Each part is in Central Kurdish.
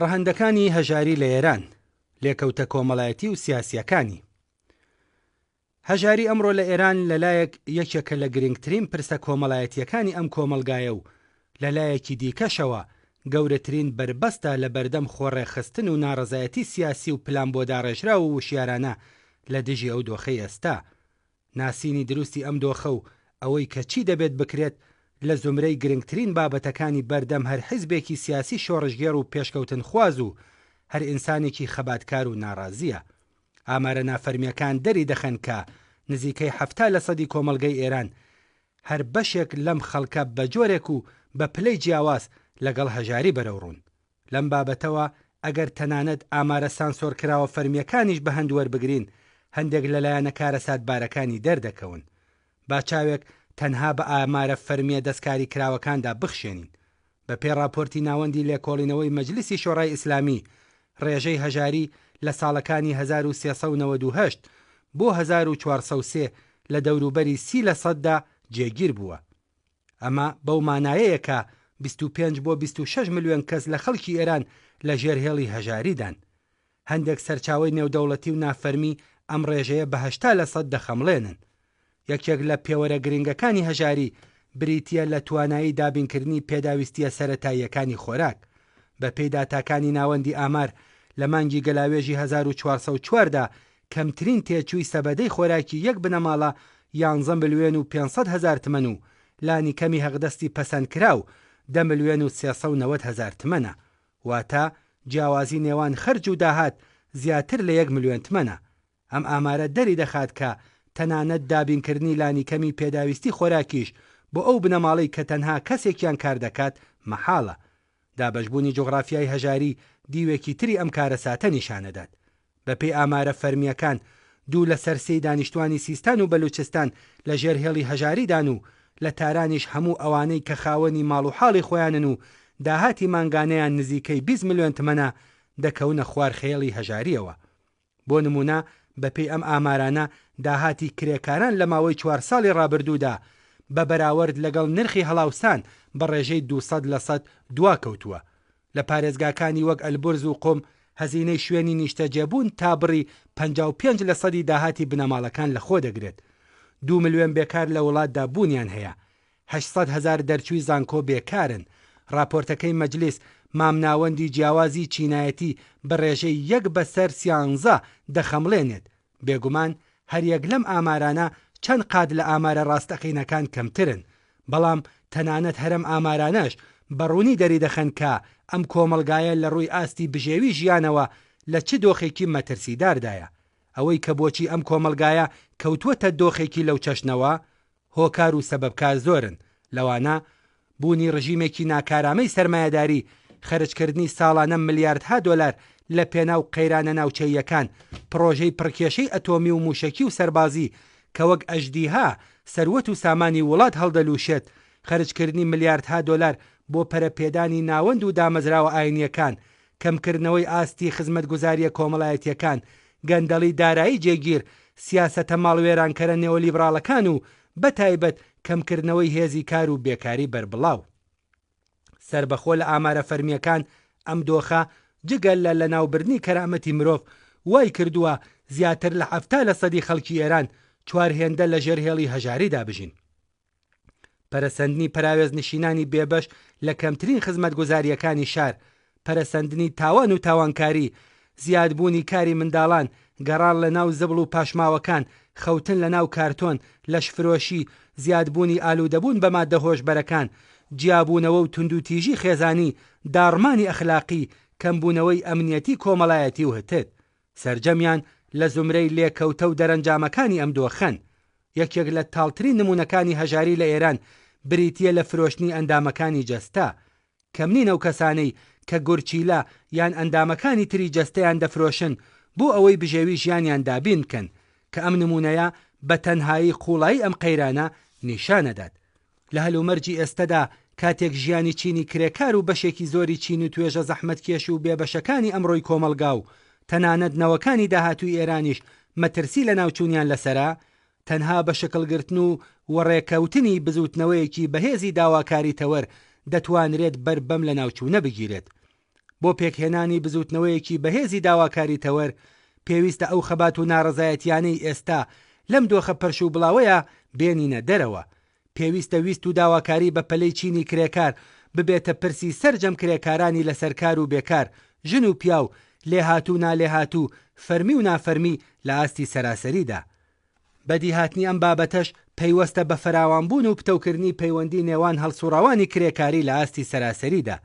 ڕەهەندەکانی هەژاری لە ئێران لێکەوتە کۆمەڵایەتی و سیاسیەکانی. هەژاری ئەمڕۆ لە ئێران لەلایەک یەکێکە لە گرنگترین پرسە کۆمەڵایەتیەکانی ئەم کۆمەلگایە و لەلایەکی دیکەشەوە گەورەترین بربەستە لە بەردەم خۆڕێخستن و ناڕەزایەتی سیاسی و پلان بۆ داڕێژرا و وشیارانە لە دژی ئەو دۆخەی ئێستا. ناسینی دروستی ئەم دۆخە و ئەوەی کە چی دەبێت بکرێت لە زمرەی گرنگترین بابەتەکانی بەردەم هەر حیزبێکی سیاسی شۆڕژگێر و پێشکەوتن خواز و هەر ئینسانێکی خەباتکار و ناڕازیە. ئامارە نافەرمیەکان دەری دەخەن کە نزیکەی 70% کۆمەلگەی ئێران هەر بەشێک لەم خەڵکە بە جۆرێک و بە پلەی جیاواز لەگەڵ هەژاری بەرەوڕون. لەم بابەتەوە ئەگەر تەنانەت ئامارە سانسۆرکراوە فەرمیەکانیش بە هەند وەربگرین هەندێک لەلایەنە کارە ساتبارەکانی دەردەکەون. با چاوێک تەنها بە ئامارە فەرمیە دەستکاری کراوەکاندا بخشێنین. بە پێی راپۆرتی ناوەندی لێکۆڵینەوەی مەجلیسی شۆڕای ئیسلامی ڕێژەی هەژاری لە ساڵەکانی 1398 بۆ 1403 لە دەوروبەری 30% جێگیر بووە. ئەمە بەو مانایەیە کە 25 بۆ 26 ملیۆن کەس لە خەڵکی ئێران لە ژێرهێڵی هەژاریدان. هەندێک سەرچاوی نێودەوڵەتی و نافەرمی ئەم ڕێژەیە بە 80% دەخەمڵێنن. یەکێک لە پێوەرە گرنگەکانی هەژاری بریتیە لە توانایی دابینکردنی پێداویستیە سەرەتاییەکانی خۆراک. بە پێی داتاکانی ناوەندی ئامار لە مانگی گەلاوێژی 1404دا کەمترین تێچووی سەبەدەی خۆراکی یەک بنەماڵە 11 ملیۆن و 500 هزار تمەن و لانی کەمی هەغدەستی پەسەندکراو 10 ملیۆن و 390 هزار تمەنە، واتە جیاوازی نێوان خەرج و داهات زیاتر لە 1 ملیۆن تمەنە. ئەم ئامارە دەری دەخات کە تەنانەت دابینکردنی لانی کەمی پێداویستی خۆراکیش بۆ ئەو بنەماڵەی کە تەنها کەسێکیان کار دەکات مەحاڵە. دابەشبوونی جوغرافیای هەژاری دیوێکی تری ئەم کارە ساتە نیشانەدات. بە پێی ئامارە فەرمیەکان دوو لە سەرسەی دانیشتوانی سیستان و بەلوچستان لە ژێرهێڵی هەژاریدان و لە تارانیش هەموو ئەوانەی کە خاوەنی ماڵ و حاڵی خۆیانن و داهاتی مانگانەیان نزیکەی 20 ملیۆن تمەنە دەکەونە خوارخێڵی هەژاریەوە. بۆ نمونە بە پێی ئەم ئامارانە داهاتی کرێکاران لە ماوەی 4 ساڵی ڕابردوودا بە بەراورد لەگەڵ نرخی هەڵاوسان بە ڕێژەی 200% دواکەوتووە. لە پارێزگاکانی وەک ئەلبورز و قۆم هەزینەی شوێنی نیشتەجێبوون تا بڕی 55% داهاتی بنەماڵەکان لە خۆ دەگرێت. 2 ملیۆن بێکار لە وڵاتدا بوونیان هەیە. 800 هزار دەرچووی زانکۆ بێکارن. راپۆرتەکەی مەجلیس مامناوەندی جیاوازی چینایەتی بە ڕێژەی 1/13 دەخەمڵێنێت. بێگومان هەریەک لەم ئامارانە چەند قاد لە ئامارە ڕاستەقینەکان کەمترن، بەڵام تەنانەت هەرم ئامارانەش بەڕوونی دەری دەخەن کە ئەم کۆمەلگایە لە ڕووی ئاستی بژێوی ژیانەوە لە چ دۆخێکی مەترسیداردایە. ئەوەی کە بۆچی ئەم کۆمەلگایە کەوتووەتە دۆخێکی لەو چەشنەوە هۆکار و سەبەبکار زۆرن، لەوانە بوونی ڕژیمێکی ناکارامەی سەرمایەداری، خەرجکردنی ساڵانە ملیاردها دۆلار لە پێناو قەیرانە ناوچەیەکان، پرۆژەی پڕکێشەی ئەتۆمی و موشەکی و سەربازی کە وەک ئەژدیها سەروەت و سامانی وڵات هەڵدەلووشێت، خەرجکردنی ملیاردها دۆلار بۆ پەرەپێدانی ناوەند و دامەزراوە ئاینیەکان، کەمکردنەوەی ئاستی خزمەتگوزاریە کۆمەڵایەتیەکان، گەندەڵی دارایی جێگیر، سیاسەتە ماڵوێرانکەرە نێوەلیبراڵەکان و بەتایبەت کەمکردنەوەی هێزی کار و بێکاری بەربڵاو. سربەخۆ لە ئامارە فەرمیەکان ئەم دۆخە جگەل لە ناوبردنی کەرامەتی مرۆڤ وای کردووە زیاتر لە 70% خەڵکی ئێران چوارهێندە لە ژێرهێڵی هەژاریدا بژین. پەرەسەندنی پراوێز نشینانی بێبەش لە کەمترین خزمەتگوزاریەکانی شار، پەرەسەندنی تاوان و تاوانکاری، زیادبوونی کاری منداڵان، گەڕان لە ناو زبڵ و پاشماوەکان، خەوتن لە ناو کارتۆن، لەشفرۆشی، زیادبوونی ئالوودەبوون بە ماددە هۆشبەرەکان، جیابوونەوە و توندوتیژی خێزانی، داڕمانی ئەخلاقی، کەمبوونەوەی ئەمنیەتی کۆمەڵایەتی و هتت سەرجەمیان لە زمرەی لێکەوتە و دەرەنجامەکانی ئەم دۆخەن. یەکێک لە تاڵترین نمونونەکانی هەژاری لە ئێران بریتیە لە فرۆشتنی ئەندامەکانی جەستا. کەمنین ئەو کەسانەی کە گورچیلا یان ئەندامەکانی تری جەستەیان دەفرۆشن بۆ ئەوەی بژێوی ژیانیان دابین بکەن کە ئەم نمونەیە بە تەنهایی قوڵایی ئەم قەیرانە نیشانەدات. لە هەلومەرجی ئێستەدا کاتێک ژیانی چینی کرێکار و بەشێکی زۆری چین و توێژە زەحمەتکێش و بێبەشەکانی ئەمڕۆی کۆمەلگا و تەنانەت نەوەکانی داهاتووی ئێرانیش مەترسی لە ناوچوونیان لەسەرا، تەنها بە شکلگرتن و وەڕێکەوتنی بزوتنەوەیەکی بەهێزی داواکاری تەوەر دەتوانرێت بەربەم لە ناوچوونە بگیرێت. بۆ پێکهێنانی بزوتنەوەیەکی بەهێزی داواکاری تەوەر پێویستە ئەو خەبات و ناڕزایەتیانەی ئێستا لەم دۆخە پەرش و بڵاوەیە بێنینە دەرەوە. پێویستە ویست و داواکاری بە پەلەی چینی کرێکار ببێتە پرسی سەرجەم کرێکارانی لەسەرکار و بێکار، ژن و پیاو، لێهاتوو نالێهاتوو، فەرمی و نافەرمی لە ئاستی سەراسەریدا. بەدیهاتنی ئەم بابەتەش پەیوەستە بە فراوانبوون و پتەوکردنی پەیوەندی نێوان هەڵسوڕاوانی کرێکاری لە ئاستی سەراسەریدا،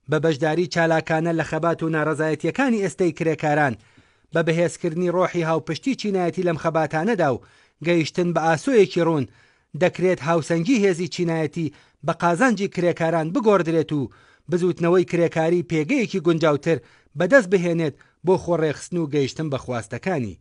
بە بەشداری چالاکانە لە خەبات و ناڕزایەتیەکانی ئێستەی کرێکاران، بە بەهێزکردنی ڕۆحی هاوپشتی چینایەتی لەم خەباتانەدا و گەیشتن بە ئاسۆیەکی ڕوون دەکرێت هاوسەنگی هێزی چینایەتی بە قازانجی کرێکاران بگۆڕدرێت و بزوتنەوەی کرێکاری پێگەیەکی گونجاوتر بەدەست بهێنێت بۆ خۆڕێخستن و گەیشتن بە خواستەکانی.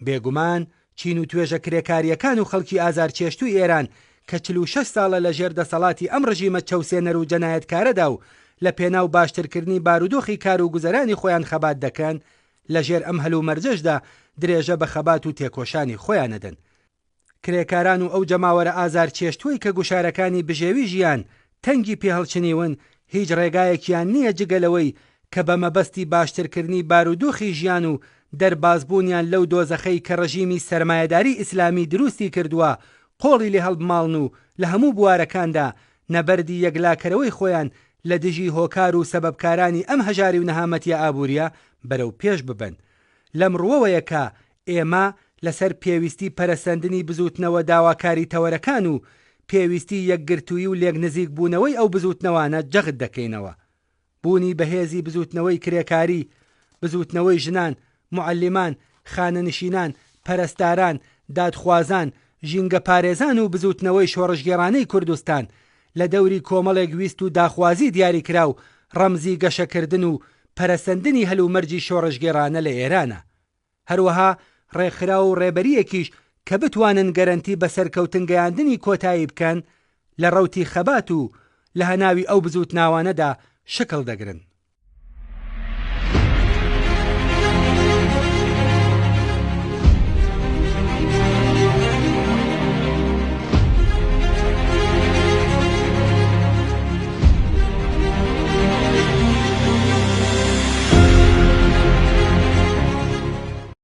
بێگومان چین و توێژە کرێکاریەکان و خەڵکی ئازارچێشتووی ئێران کە 46 ساڵە لە ژێر دەسەڵاتی ئەم ڕژیمە چەوسێنەر و جەنایەتکارەدا و لە پێناو باشترکردنی بارودۆخی کار و گوزەرانی خۆیان خەبات دەکەن، لە ژێر ئەم هەلومەرجەشدا درێژە بە خەبات و تێکۆشانی خۆیانەدەن. کرێکاران و ئەو جەماوەرە ئازار چێشتووی کە گوشارەکانی بژێوی ژیان تەنگی پێهەڵچنیون هیچ ڕێگایەکیان نییە جگەلەوەی کە بە مەبەستی باشترکردنی بارودۆخی ژیان و دەربازبوونیان لەو دۆزەخەی کە ڕژیمی سەرمایەداری ئیسلامی دروستی کردووە قۆڵی لێ هەڵبماڵن و لە هەموو بوارەکاندا نەبەردی یەکلاکەرەوەی خۆیان لە دژی هۆکار و سەبەبکارانی ئەم هەژاری و نەهامەتیە ئابوووریە بەرەو پێش ببن. لەم ڕووەوەیەکە ئێمە لەسەر پێویستی پەرەسەندنی بزوتنەوە داواکاری تەوەرەکان و پێویستی یەکگرتووی و لێک نزیک بوونەوەی ئەو بزوتنەوانە جەغت دەکەینەوە. بوونی بەهێزی بزوتنەوەی کرێکاری، بزوتنەوەی ژنان، معلمان، خانەنشینان، پەرستاران، دادخوازان، ژینگە پارێزان و بزوتنەوەی شۆڕژگێڕانەی کوردستان لە دەوری کۆمەڵێک ویست و داخوازی دیاریکرا و ڕەمزی گەشەکردن و پەرەسەندنی هەلومەرجی شۆڕژگێڕانە لە ئێرانە. هەروەها ڕێکخرا و ڕێبەریەکیش کە بتوانن گەرەنتی بە سەرکەوتن گەیاندنی کۆتایی بکەن لە ڕەوتی خەبات و لە هەناوی ئەو بزوتناوانەدا شکل دەگرن.